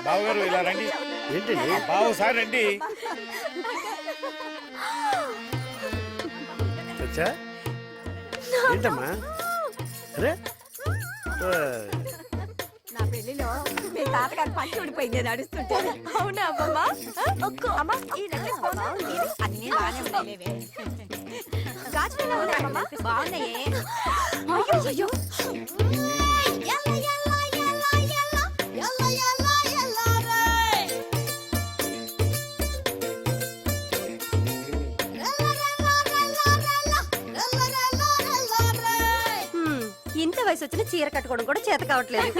బావగారు ఇలా రండి. ఏంటండి? బావు సార్ రండి. చచ్చా ఏంటమ్మా? అరే నా పెళ్లిలో మీ తాతగారు పంచి ఊడిపోయింది నడుస్తుంటే. అవునా అమ్మమ్మా? అమ్మా, ఈ నెక్లెస్ బాగుందా? అన్నీ బాగానే ఉన్నాయిలేవే. గాజులు ఎలా ఉన్నాయమ్మా? బాగున్నాయే. అయ్యో ఇంత వయసు వచ్చిన చీర కట్టుకోవడం కూడా చేత కావట్లేదు.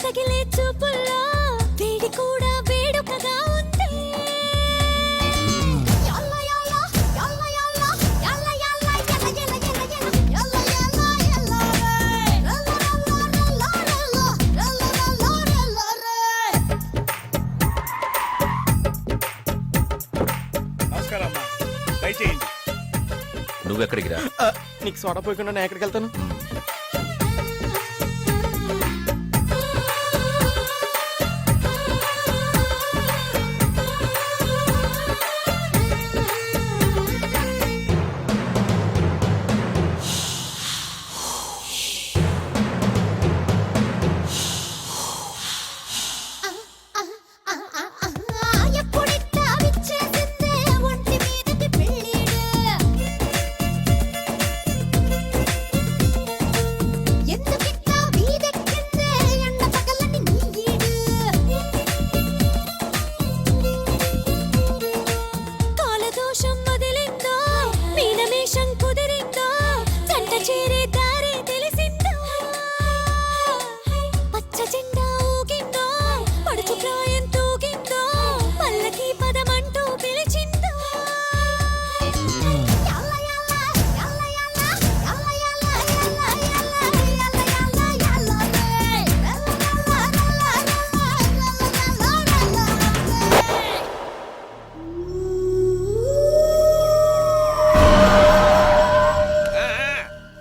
తగిలే చూపుల్లో వేడి కూడా వేడుకగా ఉంది. నమస్కారం అమ్మా, దయచేయండి. నువ్వెక్కడికి రా? నీకు సోడా పోయకుండా నేను ఎక్కడికి వెళ్తాను?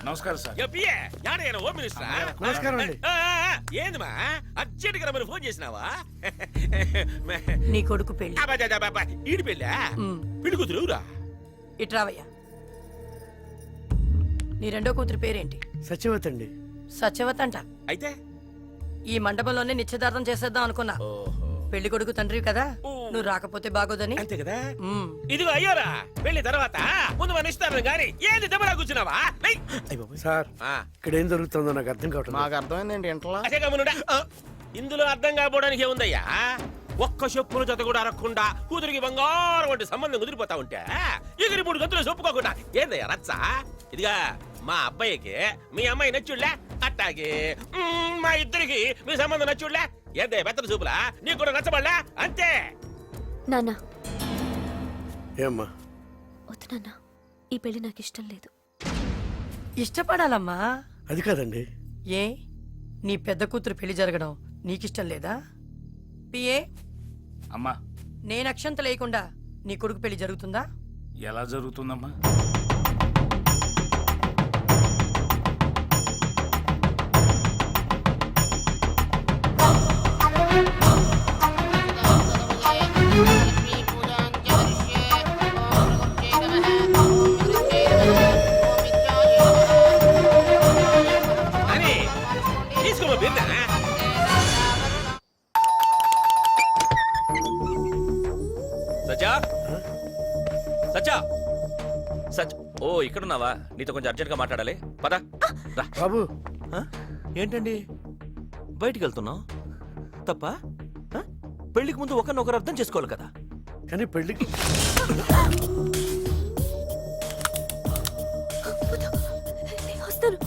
నమస్కారం సార్. నమస్కారం అండి. ఏందిమా అర్జెంట్ గా రమ్మని ఫోన్ చేసినావా? నీ కొడుకు పెళ్లి. ఈడి పెళ్ళా? పెళ్లి కూతురురా? ఇట్రావయ్యా. నీ రెండో కూతురు పేరేంటి? సత్యవతి అండి. సత్యవతి అంట. అయితే ఈ మండపంలోనే నిశ్చితార్థం చేసేద్దాం అనుకున్నా. పెళ్లి కొడుకు తండ్రి కదా, నువ్వు రాకపోతే బాగోదని. అంతే కదా. ఇదిగో అయ్యోరా, పెళ్లి తర్వాత ముందు మన ఇస్తాను గాని ఏంది దెబ్బలా కూర్చున్నావా? సార్ ఇక్కడ ఏం జరుగుతుందో నాకు అర్థం కావట్లేదు. నాకు అర్థమైందండి ఇంట్లో. ఇందులో అర్థం కాకపోవడానికి ఏముందయ్యా? ఒక్క చెప్పుల జత కూడా అరక్కుండా కూతురికి బంగారం వంటి సంబంధం కుదిరిపోతా ఉంటే ఎగిరి 3 గంతులు చెప్పుకోకుండా ఏందయ్యా రచ్చ? ఇదిగా మా అబ్బాయికి మీ అమ్మాయి నచ్చుళ్లే, అట్టాగే మా ఇద్దరికి మీ సంబంధం నచ్చుళ్లే. ఏందయ్యా పెద్ద చూపులా? నీకు కూడా నచ్చబడలే అంతే. నాన్న ఏమ్మా వద్దు నాన్న, ఈ పెళ్లి నాకు ఇష్టం లేదు. ఇష్టపడాలమ్మా. అది కాదండి. ఏ నీ పెద్ద కూతురు పెళ్లి జరగడం నీకిష్టం లేదా? పిఏ, అమ్మా నేను అక్షంత లేకుండా నీ కొడుకు పెళ్లి జరుగుతుందా? ఎలా జరుగుతుందమ్మా? అని తీసుకో బిందె. సచ్చా సచ్చా సచ్ ఓ ఇక్కడున్నావా? నీతో కొంచెం అర్జెంట్గా మాట్లాడాలి. పద రా. బాబు ఏంటండి బయటికి వెళ్తున్నావు? తప్ప పెళ్లికి ముందు ఒకరినొకరు అర్థం చేసుకోవాలి కదా. కానీ పెళ్లికి నేను వస్తాను.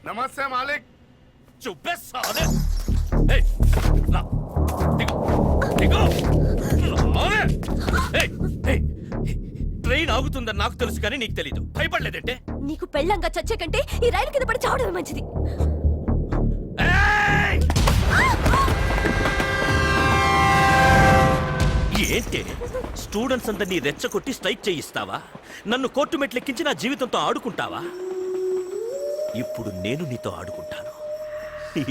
నమస్తే మాలిక్. చుబ్బేస్తానే. ఏయ్, రా. దిగు. దిగు. రావే. ఏయ్, ఏయ్, ట్రైన్ ఆగుతుందని నాకు తెలుసు కానీ నీకు తెలీదు. భయపడలేదంటే? నీకు పెళ్ళంగా చచ్చే కంటే ఈ రైలు కింద పడి చావడమే మంచిది. ఏయ్! ఏంటి స్టూడెంట్స్ అందరినీ రెచ్చగొట్టి స్ట్రైక్ చేయిస్తావా? నన్ను కోర్టు మెట్లెక్కించి నా జీవితంతో ఆడుకుంటావా? ఇప్పుడు నేను నీతో ఆడుకుంటాను.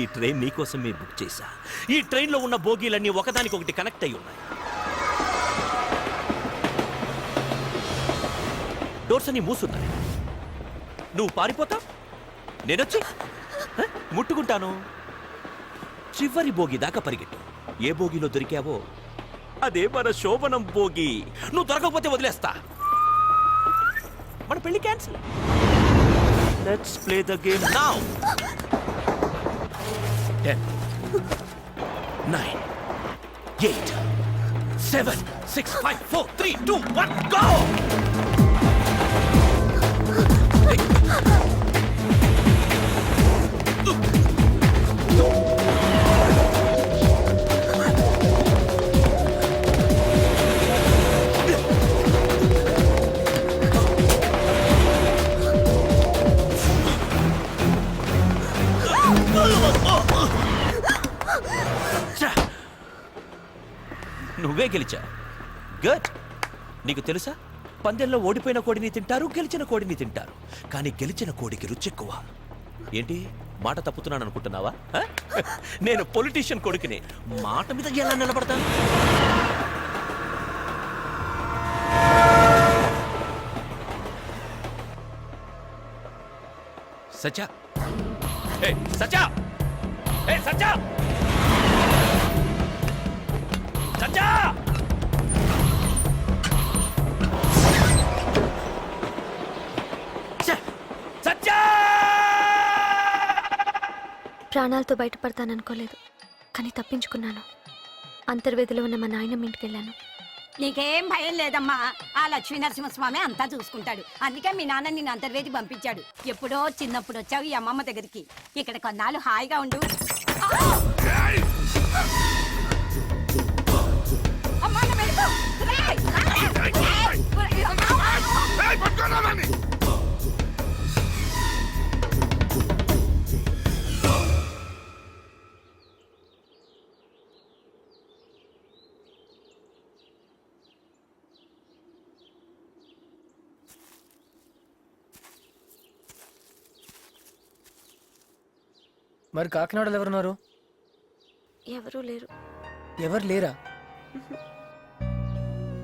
ఈ ట్రైన్ నీకోసం మీరు బుక్ చేశా. ఈ ట్రైన్లో ఉన్న బోగీలన్నీ ఒకదానికొకటి కనెక్ట్ అయి ఉన్నాయి. డోర్స్ అన్ని మూసున్నాయి. నువ్వు పారిపోతావు, నేనొచ్చి ముట్టుకుంటాను. చివరి బోగి దాకా పరిగెట్టు. ఏ బోగిలో దొరికావో అదే మన శోభనం బోగి. నువ్వు దొరకకపోతే వదిలేస్తా. మన పెళ్లి cancel. Let's play the game now. 10, 9, 8, 7, 6, 5, 4, 3, 2, 1, go! Hey. నువ్వే గెలిచా. గుడ్. నీకు తెలుసా, పందెంలో ఓడిపోయిన కోడిని తింటారు, గెలిచిన కోడిని తింటారు. కానీ గెలిచిన కోడికి రుచి ఎక్కువ. ఏంటి మాట తప్పుతున్నాను అనుకుంటున్నావా? నేను పొలిటీషియన్ కొడుకుని. మాట మీద ఎలా నిలబడతాను? సచ్చా, సచ్చా, సచ్చా, సచ్చా! సచ్చా! ప్రాణాలతో బయటపడతాననుకోలేదు, కానీ తప్పించుకున్నాను. అంతర్వేదిలో ఉన్న మా నాయనమ్మ ఇంటికి వెళ్ళాను. నీకేం భయం లేదమ్మా, ఆ లక్ష్మీ నరసింహస్వామి అంతా చూసుకుంటాడు. అందుకే మీ నాన్న నిన్ను అంతర్వేది పంపించాడు. ఎప్పుడో చిన్నప్పుడు వచ్చావు ఈ అమ్మమ్మ దగ్గరికి. ఇక్కడ కొన్నాళ్ళు హాయిగా ఉండు. మరి కాకినాడలో ఎవరున్నారు? ఎవరూ లేరు. ఎవరు లేరా?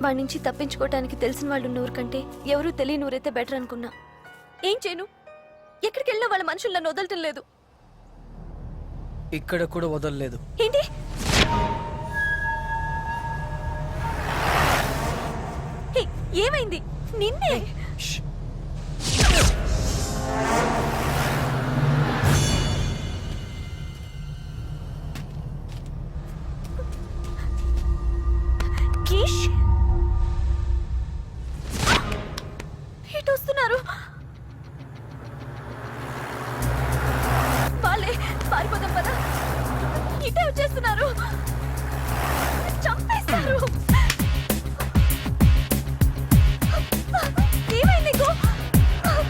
వాడి నుంచి తప్పించుకోవటానికి తెలిసిన వాళ్ళు ఉన్న ఊరు కంటే ఎవరూ తెలియని ఊరైతే బెటర్ అనుకున్నా. ఏం చేయను? ఎక్కడికి వెళ్ళినా వాళ్ళ మనుషులు నన్ను వదలటం లేదు. ఇక్కడ కూడా వదలలేదు. ఏంటి? హే, ఏమైంది? నిన్నే. కిష్, ఇటు వస్తున్నారు. వాళ్ళే, పారిపోదాం పద. ఇటే వచ్చేస్తున్నారు. చంపేస్తారు. ఏమైంది నీకు? అయ్యో.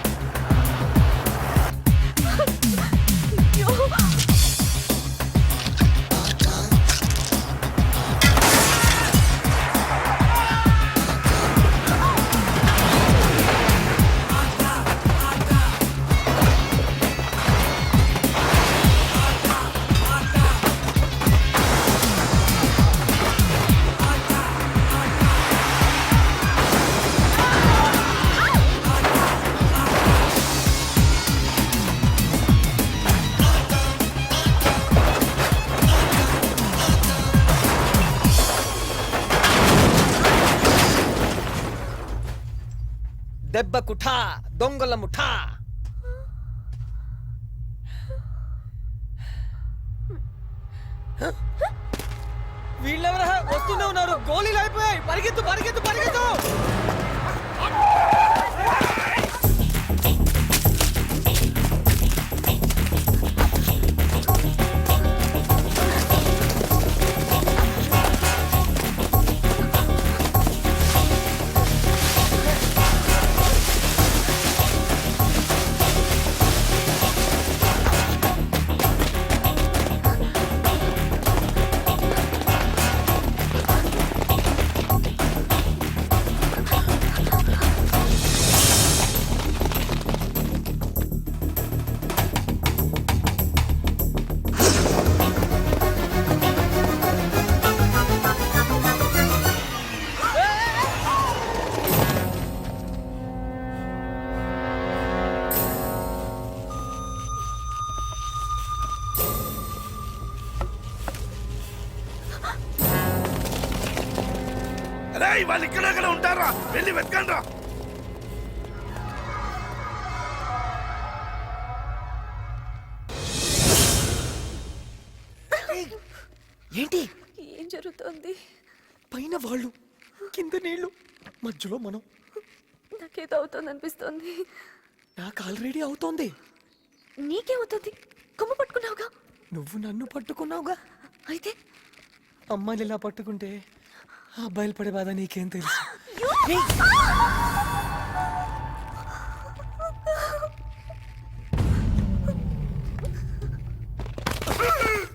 దెబ్బ కుఠా, దొంగల ముఠా. వీళ్ళెవరా? వస్తూనే ఉన్నారు. గోళీలు అయిపోయాయి. పరిగెత్తు పరిగెత్తు పరిగెత్తు. రేయ్, వాళ్ళు ఇక్కడ ఉంటారా? వెళ్ళి వెతకండి రా. ఏంటి? ఏం జరుగుతోంది? పైన వాళ్ళు, కింద నీళ్లు, మధ్యలో మనం. నాకేదో అవుతోంది అనిపిస్తోంది. నాకు ఆల్రెడీ అవుతోంది. నీకేమవుతుంది? కొమ్మ పట్టుకున్నావుగా. నువ్వు నన్ను పట్టుకున్నావుగా. అయితే అమ్మాయిలు ఇలా పట్టుకుంటే ఆ అబ్బాయిలు పడే బాధ నీకేం తెలుసు?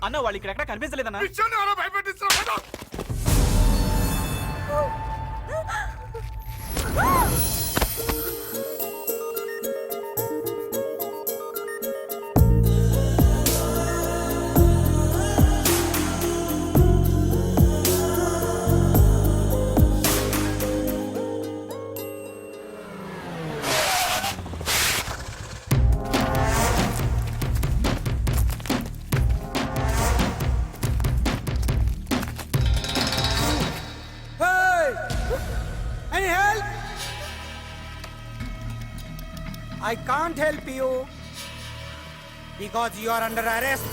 అన్న వాళ్ళు ఇక్కడ కనిపించలేదన్నా. విషయాన్ని ఎవరో భయపెట్టిస్తున్నా. I can't help you because you are under arrest.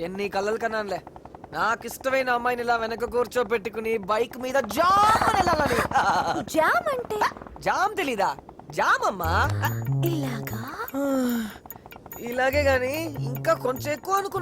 ఎన్ని కళ్ళలు కన్నానులే. నాకు ఇష్టమైన అమ్మాయిని ఇలా వెనక కూర్చోబెట్టుకుని బైక్ మీద జామ్ వెళ్ళాలని. జామ్ అంటే? జామ్ తెలీదా? జామ్ అమ్మా. ఇలాగా? ఇలాగే గాని ఇంకా కొంచెం ఎక్కువ అనుకున్నా.